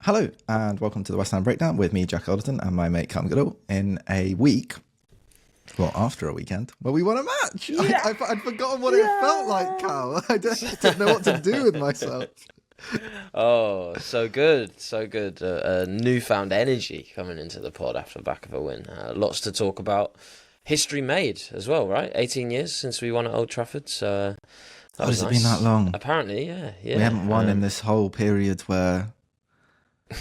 Hello and welcome to the West Ham Breakdown with me, Jack Alderton, and my mate Callum Goodall in a week, well, after a weekend, where we won a match. Yeah. I'd forgotten what it felt like, Cal. I didn't know what to do with myself. Oh, so good, so good. Newfound energy coming into the pod after the back of a win. Lots to talk about. History made as well, right? 18 years since we won at Old Trafford, so that was has nice. It been that long? Apparently, yeah. We haven't won in this whole period where...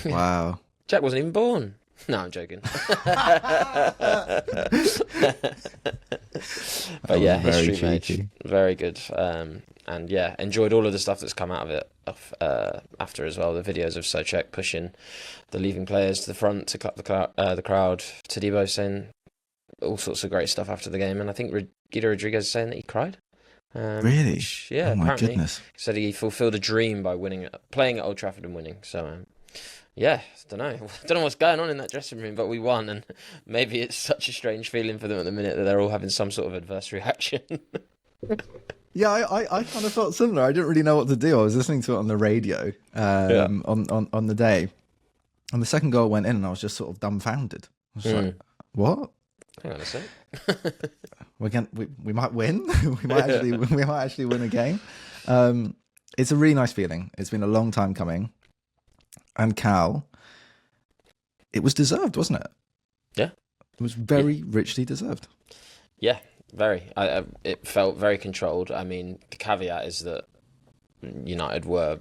Wow. Jack wasn't even born. No, I'm joking. But yeah, history made. Very good. And yeah, enjoyed all of the stuff that's come out of it after as well. The videos of Soucek pushing the leaving players to the front to clap the crowd. Todibo saying all sorts of great stuff after the game. And I think Gido Rodriguez saying that he cried. Really? Which, yeah, oh my apparently. Goodness. He said he fulfilled a dream by playing at Old Trafford and winning. So... yeah, don't know what's going on in that dressing room, but we won, and maybe it's such a strange feeling for them at the minute that they're all having some sort of adverse reaction. Yeah, I kind of felt similar. I didn't really know what to do. I was listening to it on the radio on the day, and the second goal went in, and I was just sort of dumbfounded. I was like, "What? Hang on a sec. we might win. we might actually win a game." It's a really nice feeling. It's been a long time coming. And Cal, it was deserved, wasn't it? Yeah. It was very richly deserved. Yeah, very. It felt very controlled. I mean, the caveat is that United were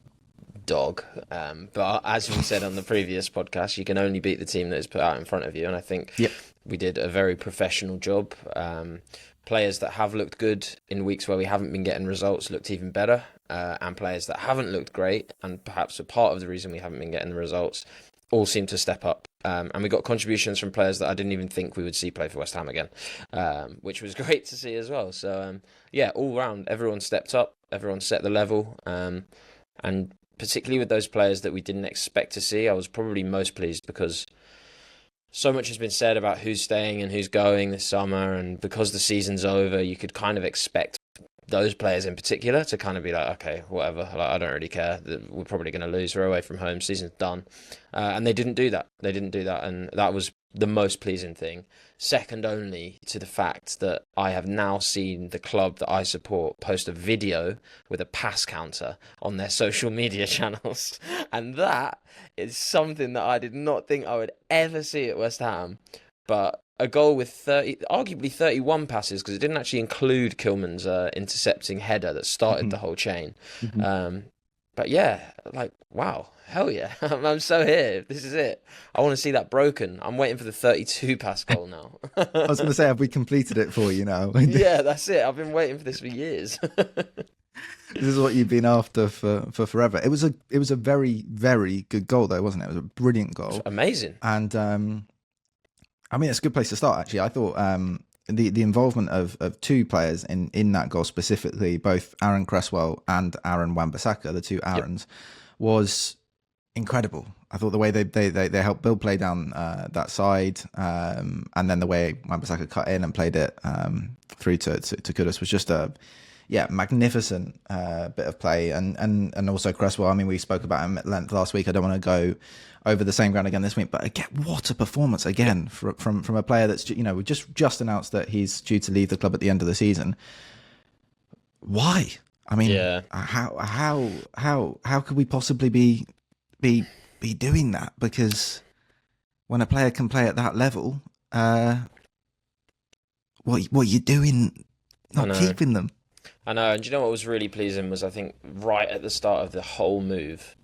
dog. But as we said on the previous podcast, you can only beat the team that is put out in front of you. And I think we did a very professional job. Players that have looked good in weeks where we haven't been getting results looked even better. And players that haven't looked great, and perhaps a part of the reason we haven't been getting the results, all seem to step up. And we got contributions from players that I didn't even think we would see play for West Ham again, which was great to see as well. So, yeah, all round, everyone stepped up, everyone set the level. And particularly with those players that we didn't expect to see, I was probably most pleased because so much has been said about who's staying and who's going this summer. And because the season's over, you could kind of expect those players in particular to kind of be like, okay, whatever, like, I don't really care. We're probably going to lose. We're away from home. Season's done. And they didn't do that. And that was the most pleasing thing. Second only to the fact that I have now seen the club that I support post a video with a pass counter on their social media channels. And that is something that I did not think I would ever see at West Ham. But a goal with arguably 31 passes, because it didn't actually include Kilman's intercepting header that started the whole chain. But yeah, like, wow, hell yeah. I'm so here. This is it. I want to see that broken. I'm waiting for the 32 pass goal now. I was going to say, have we completed it for you now? Yeah, that's it. I've been waiting for this for years. This is what you've been after for forever. It was a very, very good goal, though, wasn't it? It was a brilliant goal. It was amazing. And I mean, it's a good place to start, actually. I thought the involvement of two players in that goal specifically, both Aaron Cresswell and Aaron Wan-Bissaka, the two Aarons, was incredible. I thought the way they helped build play down that side, and then the way Wan-Bissaka cut in and played it through to Kudus was just a magnificent bit of play. And also Cresswell, I mean, we spoke about him at length last week. I don't want to go over the same ground again this week, but again, what a performance again from a player that's, we just announced that he's due to leave the club at the end of the season. Why? I mean, how could we possibly be doing that? Because when a player can play at that level, what are you doing not keeping them? I know, and do you know what was really pleasing was, I think, right at the start of the whole move,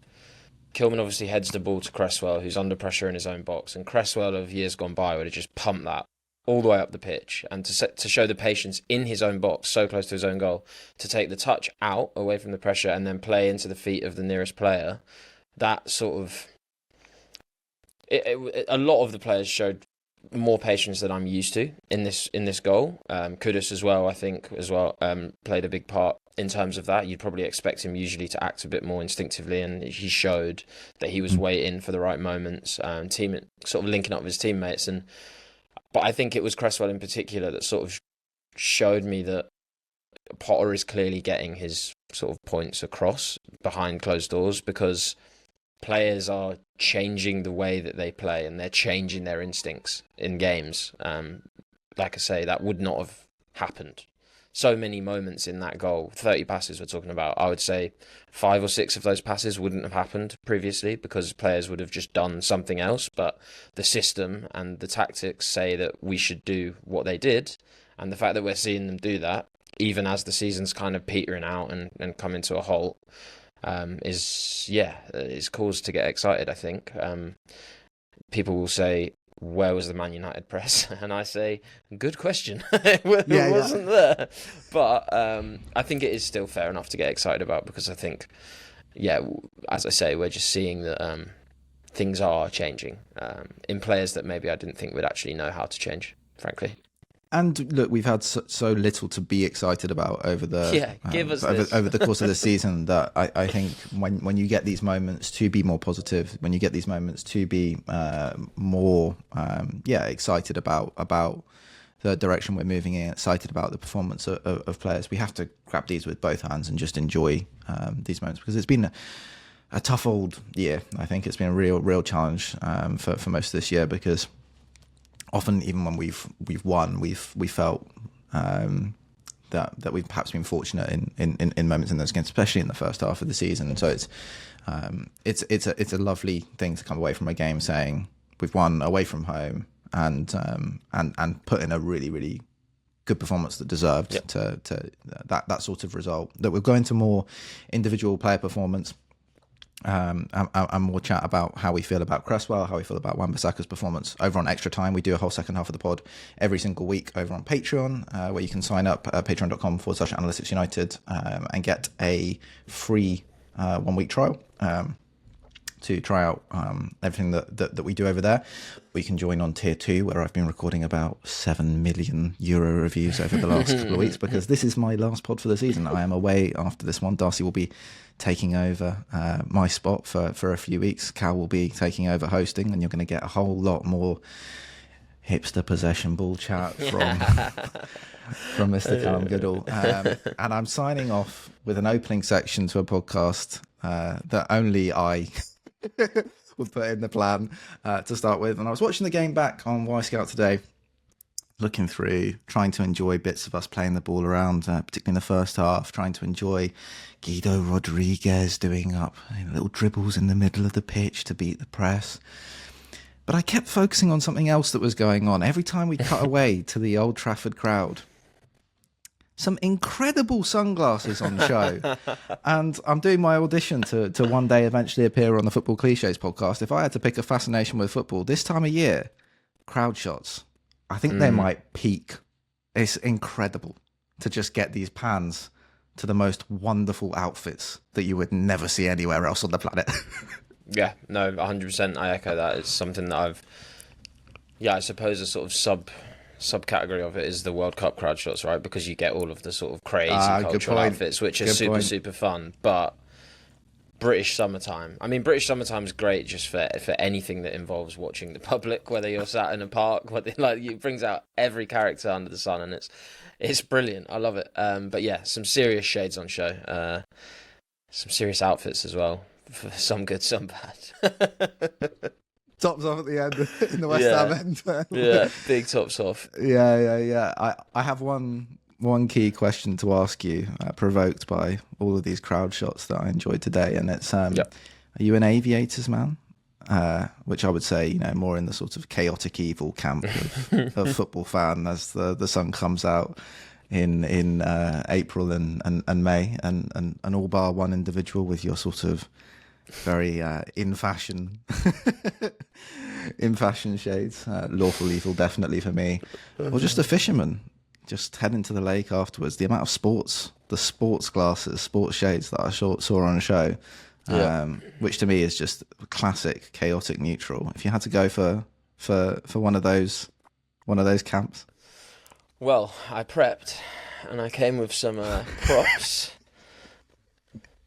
Kilman obviously heads the ball to Cresswell, who's under pressure in his own box, and Cresswell of years gone by would have just pumped that all the way up the pitch, and to show the patience in his own box, so close to his own goal, to take the touch out away from the pressure and then play into the feet of the nearest player. That sort of... a lot of the players showed more patience than I'm used to in this goal. Kudus as well, I think, played a big part in terms of that. You'd probably expect him usually to act a bit more instinctively, and he showed that he was waiting for the right moments, sort of linking up with his teammates. But I think it was Cresswell in particular that sort of showed me that Potter is clearly getting his sort of points across behind closed doors, because players are changing the way that they play, and they're changing their instincts in games. Like I say, that would not have happened. So many moments in that goal, 30 passes we're talking about, I would say 5 or 6 of those passes wouldn't have happened previously because players would have just done something else. But the system and the tactics say that we should do what they did. And the fact that we're seeing them do that, even as the season's kind of petering out and coming to a halt, is cause to get excited, I think. People will say, where was the Man United press? And I say, good question. It wasn't there. But I think it is still fair enough to get excited about, because I think, as I say, we're just seeing that things are changing in players that maybe I didn't think would actually know how to change, frankly. And look, we've had so little to be excited about over the over the course of the season that I think when you get these moments to be more positive, when you get these moments to be more excited about the direction we're moving in, excited about the performance of players, we have to grab these with both hands and just enjoy these moments, because it's been a tough old year. I think it's been a real challenge for most of this year, because often, even when we've won, we felt that we've perhaps been fortunate in moments in those games, especially in the first half of the season. So it's a lovely thing to come away from a game saying we've won away from home and put in a really good performance that deserved to that sort of result. That we'll go into more individual player performance. And more chat about how we feel about Cresswell, how we feel about Wan-Bissaka's performance over on Extra Time. We do a whole second half of the pod every single week over on Patreon, where you can sign up at patreon.com/Analytics United and get a free 1 week trial to try out everything that we do over there. We can join on tier 2, where I've been recording about 7 million euro reviews over the last couple of weeks, because this is my last pod for the season. I am away after this one. Darcy will be taking over my spot for a few weeks. Cal will be taking over hosting, and you're going to get a whole lot more hipster possession ball chat from Mr. Callum Goodall. And I'm signing off with an opening section to a podcast that only I would put in the plan to start with. And I was watching the game back on Y Scout today, looking through, trying to enjoy bits of us playing the ball around, particularly in the first half, trying to enjoy Gido Rodriguez doing up little dribbles in the middle of the pitch to beat the press. But I kept focusing on something else that was going on. Every time we cut away to the Old Trafford crowd, some incredible sunglasses on show. And I'm doing my audition to one day eventually appear on the Football Clichés podcast. If I had to pick a fascination with football this time of year, crowd shots, I think they might peak. It's incredible to just get these pans to the most wonderful outfits that you would never see anywhere else on the planet. Yeah, no, 100%. I echo that. It's something that I suppose a sort of subcategory of it is the World Cup crowd shots, right? Because you get all of the sort of crazy cultural outfits, which are super fun. But British summertime, British summertime is great just for anything that involves watching the public, whether you're sat in a park, it brings out every character under the sun, and it's brilliant. I love it. But yeah, some serious shades on show, some serious outfits as well. Some good, some bad. Tops off at the end in the West Ham end. Yeah, big tops off. Yeah. I have one key question to ask you, provoked by all of these crowd shots that I enjoyed today, and it's: are you an Aviators man? Which I would say, more in the sort of chaotic evil camp of football fan, as the sun comes out in April and May, and all bar one individual with your sort of very in fashion shades. Lawful evil, definitely for me. Or just a fisherman, just heading to the lake afterwards. The amount of sports glasses, sports shades that I saw on a show, which to me is just classic chaotic neutral. If you had to go for one of those camps. Well, I prepped and I came with some props.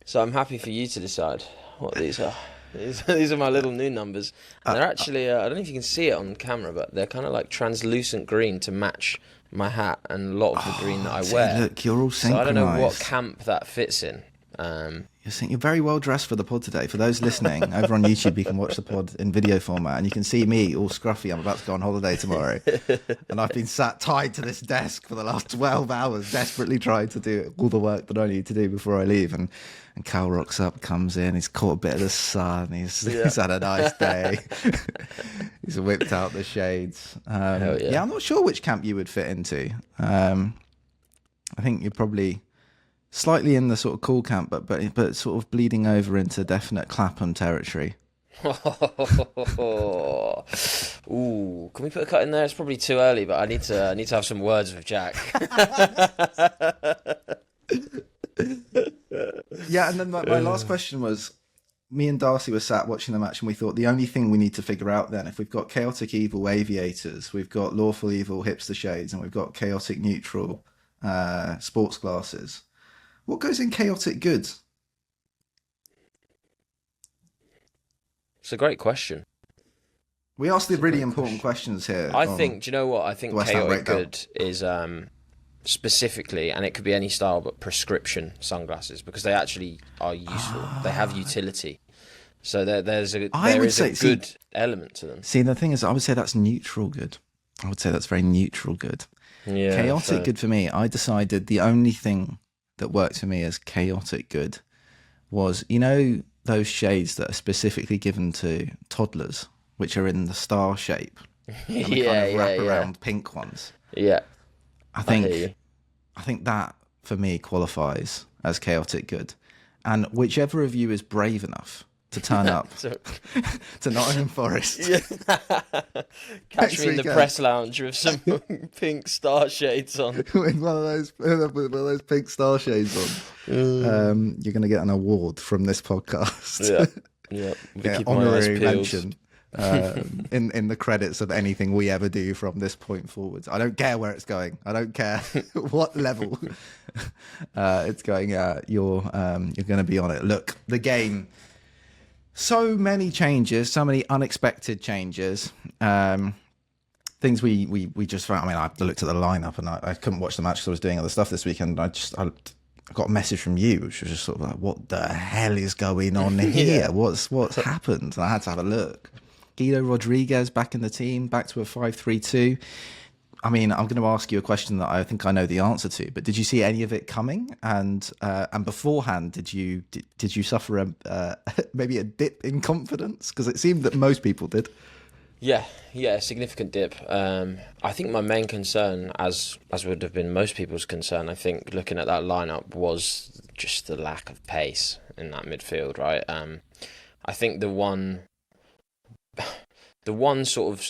So I'm happy for you to decide what these are. These are my little new numbers. And they're actually, I don't know if you can see it on camera, but they're kind of like translucent green to match my hat and a lot of the green that I wear. Look, you're all synchronized. So I don't know what camp that fits in. You're very well dressed for the pod today. For those listening over on YouTube, you can watch the pod in video format, and you can see me all scruffy. I'm about to go on holiday tomorrow, and I've been sat tied to this desk for the last 12 hours, desperately trying to do all the work that I need to do before I leave. And Cal rocks up, comes in, he's caught a bit of the sun, he's had a nice day. He's whipped out the shades. I'm not sure which camp you would fit into. I think you're probably slightly in the sort of cool camp, but sort of bleeding over into definite Clapham territory. Ooh, can we put a cut in there? It's probably too early, but I need to have some words with Jack. Yeah, and then my last question was, me and Darcy were sat watching the match, and we thought the only thing we need to figure out then, if we've got chaotic evil aviators, we've got lawful evil hipster shades, and we've got chaotic neutral sports glasses, what goes in chaotic good? It's a great question. We asked the really important questions here. I think, do you know what? I think chaotic good is specifically, and it could be any style, but prescription sunglasses, because they actually are useful. They have utility. So there is a good element to them. See, the thing is, I would say that's neutral good. I would say that's very neutral good. Yeah, chaotic good for me, I decided the only thing that worked for me as chaotic good was, those shades that are specifically given to toddlers, which are in the star shape, and the kind of wrap around pink ones. Yeah, I think that for me qualifies as chaotic good, and whichever of you is brave enough to turn up to Nottingham Forest. Catch me in the press lounge with some pink star shades on. with one of those pink star shades on. You're going to get an award from this podcast. Honorary mention in the credits of anything we ever do from this point forwards. I don't care where it's going. I don't care what level it's going at. You're going to be on it. Look, the game. So many changes, so many unexpected changes. Things we just found. I mean, I looked at the lineup and I couldn't watch the match because I was doing other stuff this weekend. I got a message from you, which was just sort of like, what the hell is going on here? What's happened? And I had to have a look. Gido Rodriguez back in the team, back to a 5-3-2. I mean, I'm going to ask you a question that I think I know the answer to, but did you see any of it coming? And beforehand, did you suffer maybe a dip in confidence? Because it seemed that most people did. Yeah, significant dip. I think my main concern, as would have been most people's concern, I think looking at that lineup, was just the lack of pace in that midfield. Right. I think the one sort of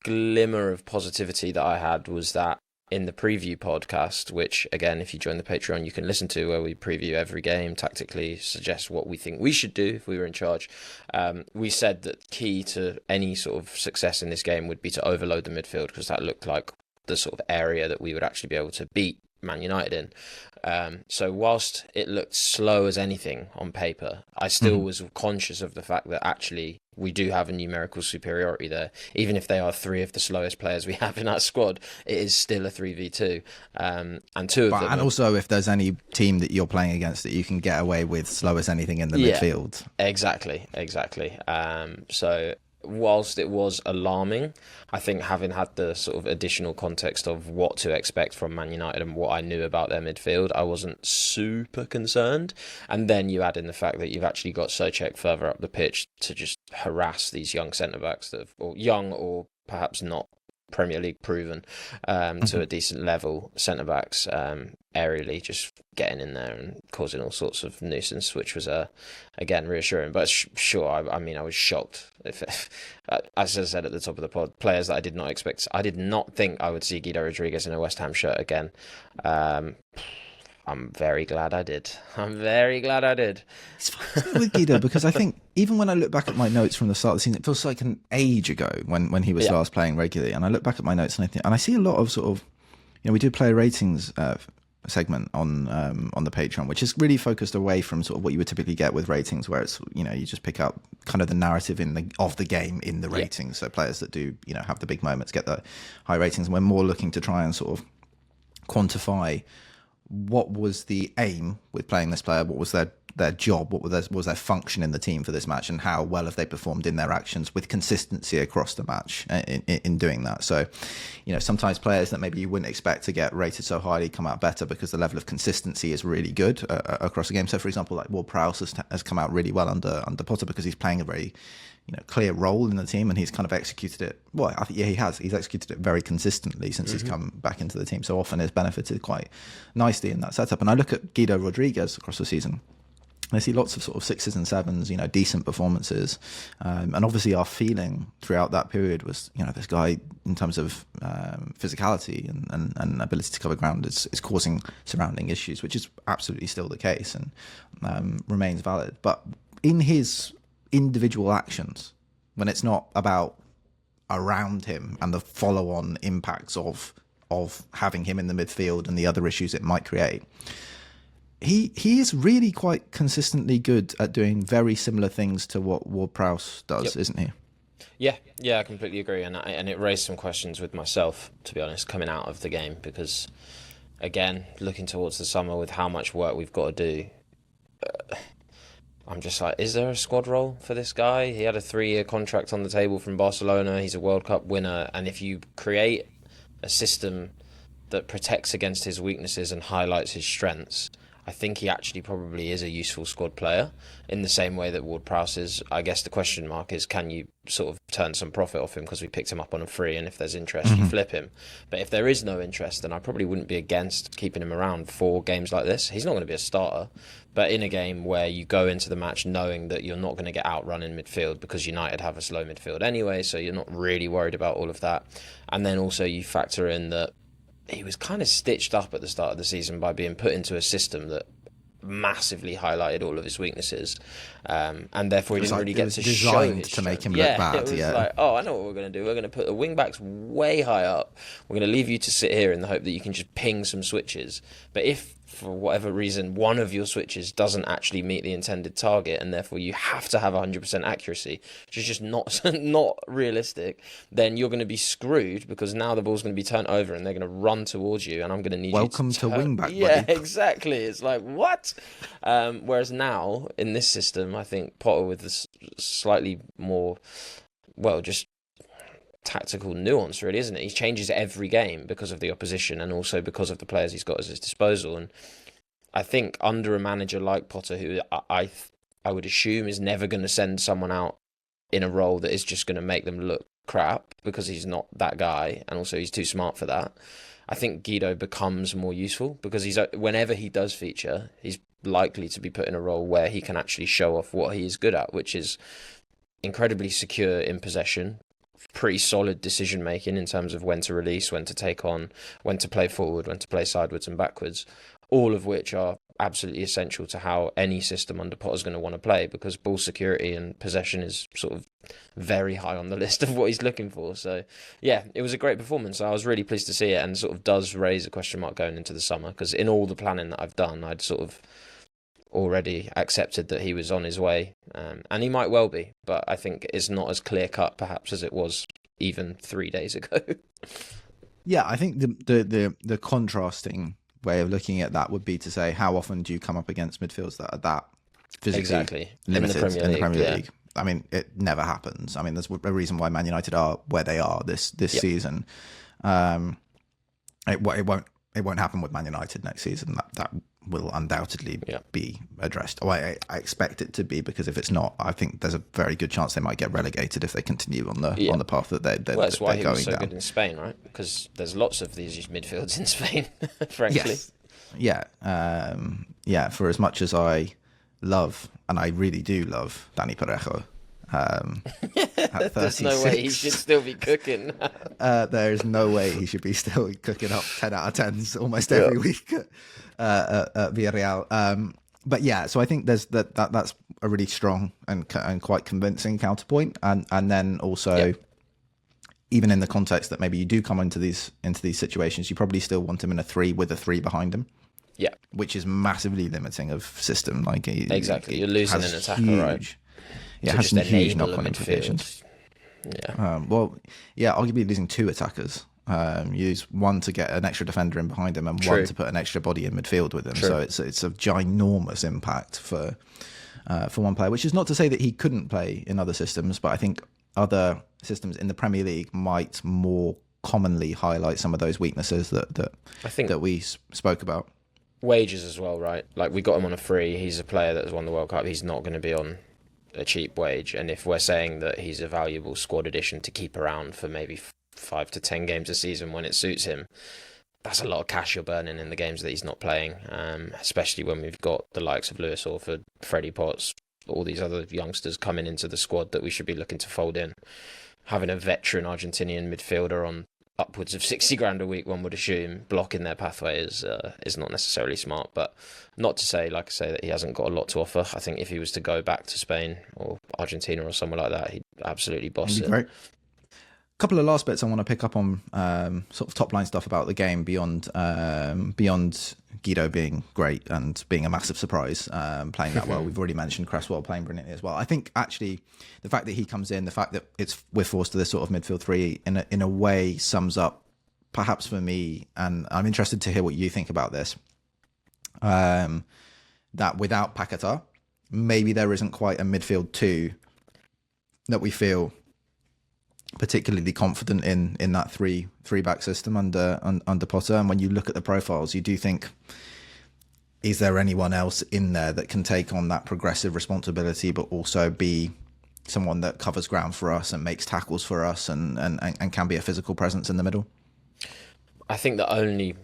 glimmer of positivity that I had was that in the preview podcast, which again, if you join the Patreon, you can listen to, where we preview every game, tactically suggest what we think we should do if we were in charge. We said that key to any sort of success in this game would be to overload the midfield, because that looked like the sort of area that we would actually be able to beat Man United in. So whilst it looked slow as anything on paper, I still was conscious of the fact that actually we do have a numerical superiority there. Even if they are three of the slowest players we have in our squad, it is still a 3v2. And two of them. And also, if there's any team that you're playing against that you can get away with slow as anything in the midfield. Exactly. So whilst it was alarming, I think having had the sort of additional context of what to expect from Man United and what I knew about their midfield, I wasn't super concerned. And then you add in the fact that you've actually got Soucek further up the pitch to just harass these young centre-backs that have, or young or perhaps not Premier League proven to a decent level centre-backs aerially, just getting in there and causing all sorts of nuisance, which was again reassuring. But sure, I mean, I was shocked. If as I said at the top of the pod, players that I did not expect. I did not think I would see Gido Rodriguez in a West Ham shirt again. I'm very glad I did. It's fun with Gido, because I think even when I look back at my notes from the start of the season, it feels like an age ago when he was last playing regularly. And I look back at my notes and I see a lot of sort of, we do player ratings segment on the Patreon, which is really focused away from sort of what you would typically get with ratings, where it's you just pick up kind of the narrative of the game in the ratings. So players that do have the big moments get the high ratings, and we're more looking to try and sort of quantify what was the aim with playing this player? What was their job? What was their function in the team for this match? And how well have they performed in their actions with consistency across the match in doing that? So, sometimes players that maybe you wouldn't expect to get rated so highly come out better because the level of consistency is really good across the game. So, for example, like Ward Prowse has come out really well under Potter because he's playing a very clear role in the team, and he's kind of executed it. Well, I think he has. He's executed it very consistently since he's come back into the team. So often has benefited quite nicely in that setup. And I look at Gido Rodriguez across the season. I see lots of sort of 6s and 7s, decent performances. And obviously our feeling throughout that period was, this guy in terms of physicality and ability to cover ground is causing surrounding issues, which is absolutely still the case and remains valid. But in his individual actions, when it's not about around him and the follow-on impacts of having him in the midfield and the other issues it might create, he is really quite consistently good at doing very similar things to what Ward Prowse does, isn't he? Yeah, I completely agree, and it raised some questions with myself, to be honest, coming out of the game, because again, looking towards the summer with how much work we've got to do, I'm just like, is there a squad role for this guy? He had a 3-year contract on the table from Barcelona. He's a World Cup winner. And if you create a system that protects against his weaknesses and highlights his strengths, I think he actually probably is a useful squad player in the same way that Ward Prowse is. I guess the question mark is, can you sort of turn some profit off him because we picked him up on a free, and if there's interest, you flip him. But if there is no interest, then I probably wouldn't be against keeping him around for games like this. He's not going to be a starter, but in a game where you go into the match knowing that you're not going to get outrun in midfield because United have a slow midfield anyway, so you're not really worried about all of that. And then also you factor in that he was kind of stitched up at the start of the season by being put into a system that massively highlighted all of his weaknesses, and therefore he didn't really get to show his to make him look bad. It was like, I know what we're going to do. We're going to put the wing backs way high up. We're going to leave you to sit here in the hope that you can just ping some switches. But if for whatever reason one of your switches doesn't actually meet the intended target, and therefore you have to have 100% accuracy, which is just not realistic, then you're going to be screwed, because now the ball's going to be turned over and they're going to run towards you, and I'm going to need welcome you to wing back. Yeah, buddy. Exactly. It's like, what? Whereas now in this system, I think Potter with this slightly more, just tactical nuance, really, isn't it? He changes every game because of the opposition and also because of the players he's got at his disposal. And I think under a manager like Potter, who I would assume is never going to send someone out in a role that is just going to make them look crap, because he's not that guy, and also he's too smart for that, I think Guido becomes more useful, because whenever he does feature, he's likely to be put in a role where he can actually show off what he is good at, which is incredibly secure in possession, pretty solid decision making in terms of when to release, when to take on, when to play forward, when to play sideways and backwards, all of which are absolutely essential to how any system under Potter's going to want to play, because ball security and possession is sort of very high on the list of what he's looking for. So yeah, it was a great performance. I was really pleased to see it, and sort of does raise a question mark going into the summer, because in all the planning that I've done, I'd sort of already accepted that he was on his way, and he might well be, but I think it's not as clear cut perhaps as it was even 3 days ago. Yeah, I think the contrasting way of looking at that would be to say, how often do you come up against midfields that are that physically limited in the Premier League? I mean, it never happens. I mean, there's a reason why Man United are where they are this season. It won't happen with Man United next season. That will undoubtedly be addressed. I expect it to be, because if it's not, I think there's a very good chance they might get relegated if they continue on the path that they're that's why they're he going was so down. Good in Spain, right? Because there's lots of these midfields in Spain, frankly. Yes. Yeah. For as much as I love, and I really do love, Dani Parejo, at 36, there's no way he should still be cooking. There is no way he should be still cooking up 10 out of 10s almost every week at Villarreal. But yeah, so I think there's that's a really strong and quite convincing counterpoint, and then also even in the context that maybe you do come into these situations, you probably still want him in a 3 with a 3 behind him. Yeah, which is massively limiting of system. Like exactly, you're losing an attacker, right? Yeah, it has some huge knock-on implications. Yeah. Arguably losing 2 attackers Use one to get an extra defender in behind him, and one to put an extra body in midfield with him. So it's a ginormous impact for one player. Which is not to say that he couldn't play in other systems, but I think other systems in the Premier League might more commonly highlight some of those weaknesses that we spoke about. Wages as well, right? Like, we got him on a free. He's a player that has won the World Cup. He's not going to be on a cheap wage. And if we're saying that he's a valuable squad addition to keep around for maybe 5 to 10 games a season when it suits him, that's a lot of cash you're burning in the games that he's not playing, especially when we've got the likes of Lewis Orford, Freddie Potts, all these other youngsters coming into the squad that we should be looking to fold in. Having a veteran Argentinian midfielder on upwards of 60 grand a week, one would assume, blocking their pathway is not necessarily smart. But not to say, like I say, that he hasn't got a lot to offer. I think if he was to go back to Spain or Argentina or somewhere like that, he'd absolutely boss it. Great. A couple of last bits I want to pick up on, sort of top line stuff about the game beyond Guido being great and being a massive surprise, playing that well. We've already mentioned Cresswell playing brilliantly as well. I think actually the fact that he comes in, the fact that we're forced to this sort of midfield three in a way sums up, perhaps for me, and I'm interested to hear what you think about this, that without Paquetá, maybe there isn't quite a midfield two that we feel particularly confident in that three back system under Potter. And when you look at the profiles, you do think, is there anyone else in there that can take on that progressive responsibility, but also be someone that covers ground for us and makes tackles for us and can be a physical presence in the middle? I think the only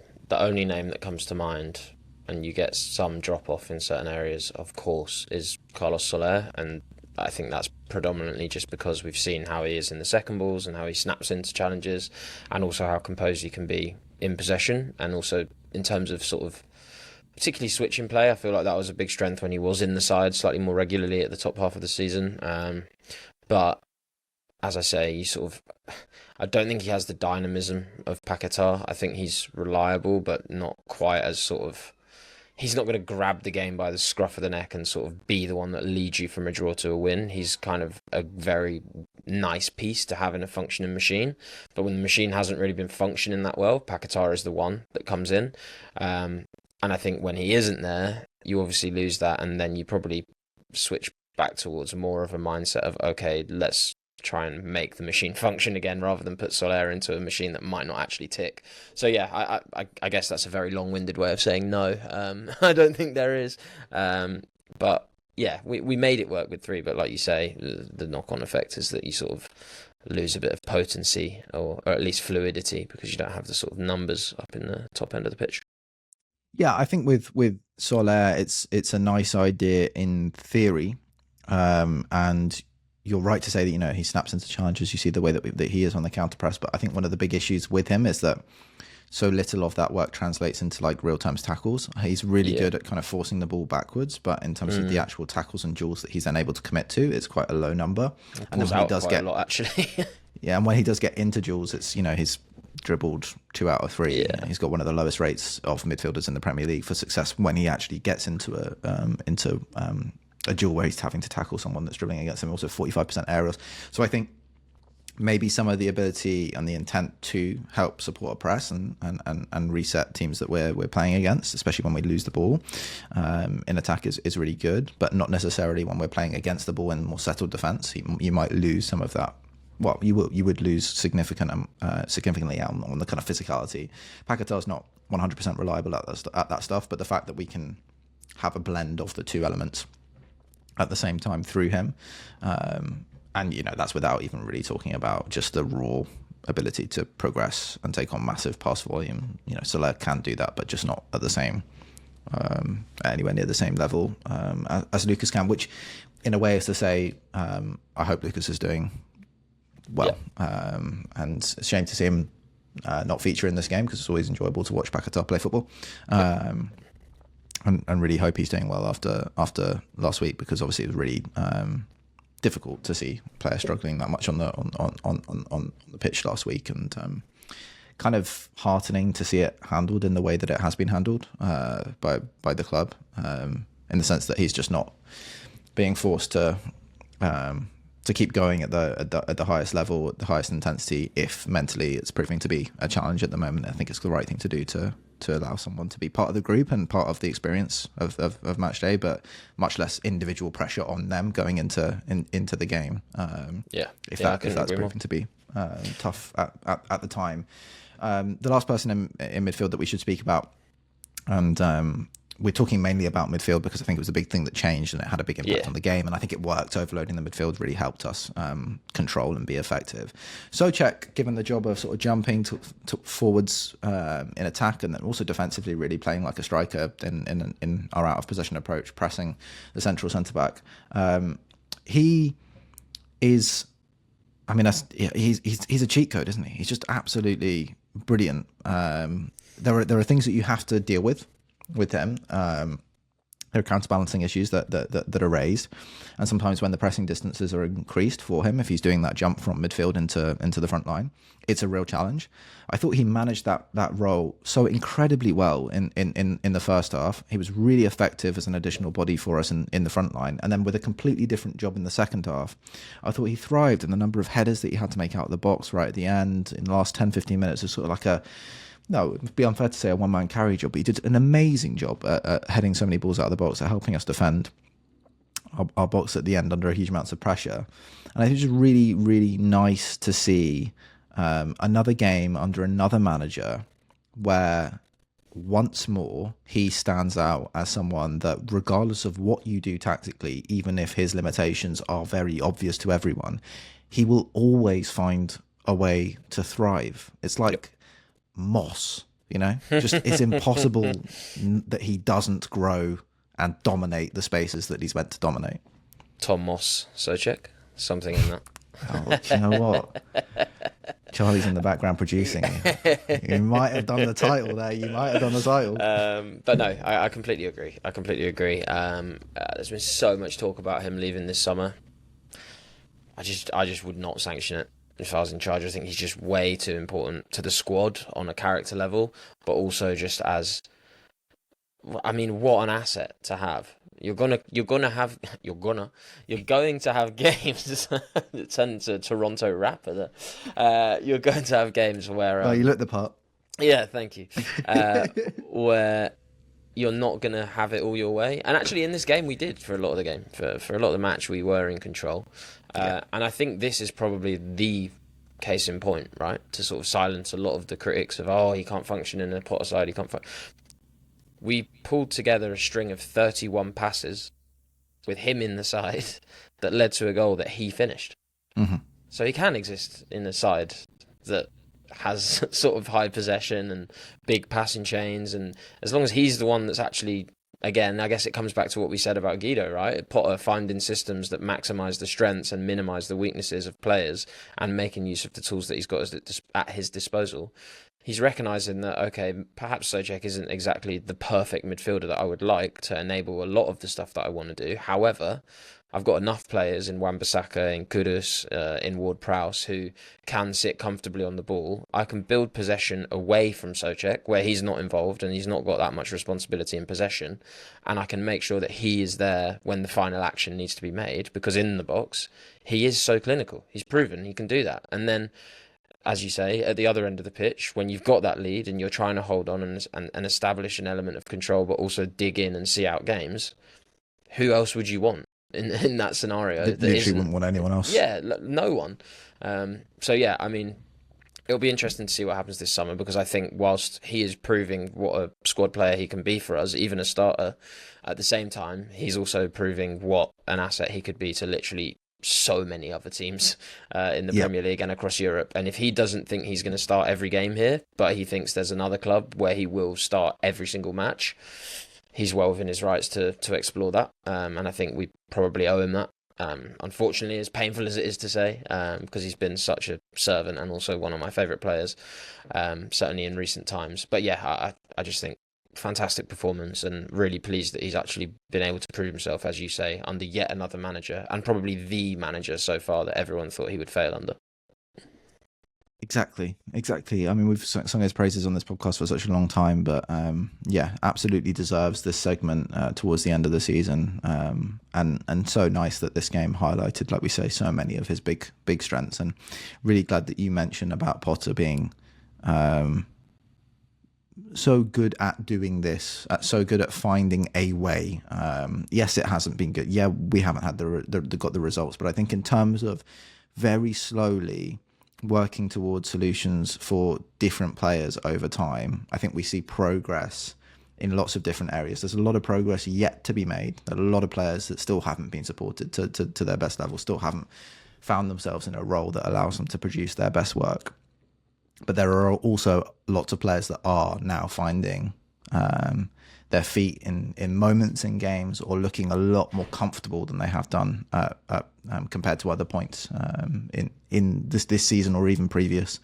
name that comes to mind, and you get some drop off in certain areas, of course, is Carlos Soler, and I think that's predominantly just because we've seen how he is in the second balls and how he snaps into challenges, and also how composed he can be in possession, and also in terms of sort of particularly switching play. I feel like that was a big strength when he was in the side slightly more regularly at the top half of the season. But as I say, I don't think he has the dynamism of Paquetá. I think he's reliable, but not quite as sort of... He's not going to grab the game by the scruff of the neck and sort of be the one that leads you from a draw to a win. He's kind of a very nice piece to have in a functioning machine. But when the machine hasn't really been functioning that well, Paquetá is the one that comes in. And I think when he isn't there, you obviously lose that, and then you probably switch back towards more of a mindset of, okay, let's try and make the machine function again rather than put Soler into a machine that might not actually tick. So yeah, I guess that's a very long-winded way of saying no. I don't think there is. But yeah, we made it work with three, but like you say, the knock-on effect is that you sort of lose a bit of potency or at least fluidity because you don't have the sort of numbers up in the top end of the pitch. Yeah, I think with Soler, it's a nice idea in theory, and you're right to say that, he snaps into challenges. You see the way that he is on the counter press. But I think one of the big issues with him is that so little of that work translates into like real time tackles. He's really good at kind of forcing the ball backwards, but in terms of the actual tackles and duels that he's then able to commit to, it's quite a low number. And then when he does get a lot, actually. Yeah, and when he does get into duels, it's he's dribbled 2 out of 3. Yeah. He's got one of the lowest rates of midfielders in the Premier League for success when he actually gets into a duel where he's having to tackle someone that's dribbling against him. Also 45% aerials. So I think maybe some of the ability and the intent to help support a press and reset teams that we're playing against, especially when we lose the ball in attack, is really good, but not necessarily when we're playing against the ball in more settled defence. You might lose some of that. Well, you would lose significantly out on the kind of physicality. Paquetá's not 100% reliable at that stuff, but the fact that we can have a blend of the two elements at the same time through him, and that's without even really talking about just the raw ability to progress and take on massive pass volume. Soler can do that, but just not at the same anywhere near the same level as Lucas can, which in a way is to say I hope Lucas is doing well. And it's a shame to see him not feature in this game, because it's always enjoyable to watch Paquetá play football. And really hope he's doing well after last week, because obviously it was really difficult to see players struggling that much on the pitch last week, and kind of heartening to see it handled in the way that it has been handled by the club, in the sense that he's just not being forced to keep going at the highest level, at the highest intensity, if mentally it's proving to be a challenge at the moment. I think it's the right thing to do to allow someone to be part of the group and part of the experience of match day, but much less individual pressure on them going into the game. If that's proving to be tough at the time. The last person in midfield that we should speak about, and we're talking mainly about midfield because I think it was a big thing that changed and it had a big impact on the game, and I think it worked. Overloading the midfield really helped us control and be effective. Soucek, given the job of sort of jumping to forwards in attack, and then also defensively really playing like a striker in our out of possession approach, pressing the central centre-back. He is, I mean, he's a cheat code, isn't he? He's just absolutely brilliant. There are things that you have to deal with him. There are counterbalancing issues that are raised, and sometimes when the pressing distances are increased for him, if he's doing that jump from midfield into the front line, it's a real challenge. I thought he managed that role so incredibly well in the first half. He was really effective as an additional body for us in the front line, and then with a completely different job in the second half. I thought he thrived in the number of headers that he had to make out of the box right at the end in the last 10-15 minutes. It was sort of like it would be unfair to say a one-man carry job, but he did an amazing job at heading so many balls out of the box, at helping us defend our box at the end under huge amounts of pressure. And I think it was really, really nice to see another game under another manager where once more he stands out as someone that, regardless of what you do tactically, even if his limitations are very obvious to everyone, he will always find a way to thrive. It's like moss, just it's impossible that he doesn't grow and dominate the spaces that he's meant to dominate. Tomáš Souček, something in that. Oh, you know what? Charlie's in the background producing. You might have done the title there. But no, I completely agree. There's been so much talk about him leaving this summer. I just would not sanction it. If I was in charge, I think he's just way too important to the squad on a character level, but also just as, I mean, what an asset to have. You're going to have games. Turn to Toronto rapper there. You're going to have games where. You look the part. Yeah, thank you. Where you're not going to have it all your way. And actually, in this game, we did for a lot of the game. For a lot of the match, we were in control. And I think this is probably the case in point, right? To sort of silence a lot of the critics of, he can't function in a Potter side, We pulled together a string of 31 passes with him in the side that led to a goal that he finished. Mm-hmm. So he can exist in a side that has sort of high possession and big passing chains, and as long as he's the one that's actually, again, I guess it comes back to what we said about Guido, right? Potter finding systems that maximise the strengths and minimise the weaknesses of players and making use of the tools that he's got at his disposal. He's recognising that, okay, perhaps Soucek isn't exactly the perfect midfielder that I would like to enable a lot of the stuff that I want to do. However, I've got enough players in Wan-Bissaka, in Kudus, in Ward-Prowse who can sit comfortably on the ball. I can build possession away from Soucek, where he's not involved and he's not got that much responsibility in possession. And I can make sure that he is there when the final action needs to be made, because in the box, he is so clinical. He's proven he can do that. And then, as you say, at the other end of the pitch, when you've got that lead and you're trying to hold on and establish an element of control, but also dig in and see out games, who else would you want in that scenario? Literally wouldn't want anyone else. Yeah, no one. So yeah, I mean, it'll be interesting to see what happens this summer, because I think whilst he is proving what a squad player he can be for us, even a starter, at the same time, he's also proving what an asset he could be to literally so many other teams in the Premier League and across Europe. And if he doesn't think he's going to start every game here, but he thinks there's another club where he will start every single match, he's well within his rights to explore that. And I think we probably owe him that. Unfortunately, as painful as it is to say, because he's been such a servant and also one of my favourite players, certainly in recent times. But yeah, I just think fantastic performance, and really pleased that he's actually been able to prove himself, as you say, under yet another manager, and probably the manager so far that everyone thought he would fail under. Exactly. I mean, we've sung his praises on this podcast for such a long time, but yeah, absolutely deserves this segment towards the end of the season. And so nice that this game highlighted, like we say, so many of his big strengths. And really glad that you mentioned about Potter being so good at doing this, so good at finding a way. Yes, it hasn't been good. Yeah, we haven't had got the results, but I think in terms of very slowly working towards solutions for different players over time, I think we see progress in lots of different areas. There's a lot of progress yet to be made. There are a lot of players that still haven't been supported to their best level, still haven't found themselves in a role that allows them to produce their best work. But there are also lots of players that are now finding their feet in moments in games, or looking a lot more comfortable than they have done compared to other points in this season, or even previous